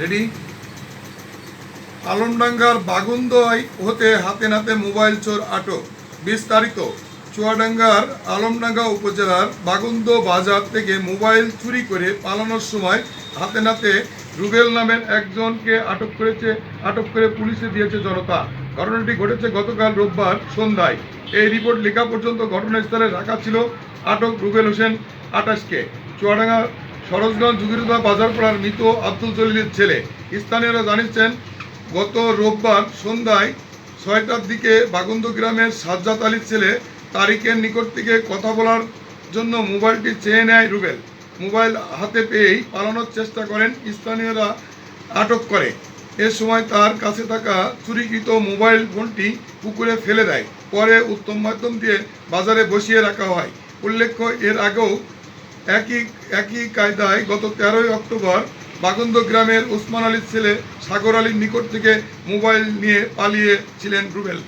Ready. আলমডাঙ্গার বাগুন্দয় হতে হাতে নাতে মোবাইল চোর আটক। বিস্তারিত। চুয়াডাঙ্গার আলমডাঙ্গা উপজেলার বাগুন্দ বাজার থেকে মোবাইল চুরি করে পালানোর সময় হাতে নাতে রুবেল নামের একজনকে আটক করে পুলিশে দিয়েছে জনতা। ঘটনাটি ঘটেছে গতকাল রোববার সন্ধ্যায়। এই রিপোর্ট লেখা পর্যন্ত ঘটনাস্থলে রাখা ছিল আটক রুবেল হোসেন 28কে। চুয়াডাঙ্গা সরোজগঞ্জ জুগিরুদা বাজারপাড়ার মৃত আব্দুল জলিলের ছেলে। স্থানীয়রা জানিয়েছেন, গত রোববার সন্ধ্যায় 6টার দিকে বাগুন্দ গ্রামের সাজ্জাদ আলীর ছেলে তারিকের নিকট থেকে কথা বলার জন্য মোবাইলটি চেয়ে নেয় রুবেল। মোবাইল হাতে পেয়েই পালানোর চেষ্টা করেন। স্থানীয়রা আটক করে। এ সময় তার কাছে থাকা চুরিকৃত মোবাইল ফোনটি পুকুরে ফেলে দেয়। পরে উত্তম মাধ্যম দিয়ে বাজারে বসিয়ে রাখা হয়। উল্লেখ্য, এর আগেও একই কায়দায় গত 13ই অক্টোবর বাগুন্দ গ্রামের ওসমান আলীর ছেলে সাগর আলীর নিকট থেকে মোবাইল নিয়ে পালিয়েছিলেন রুবেল।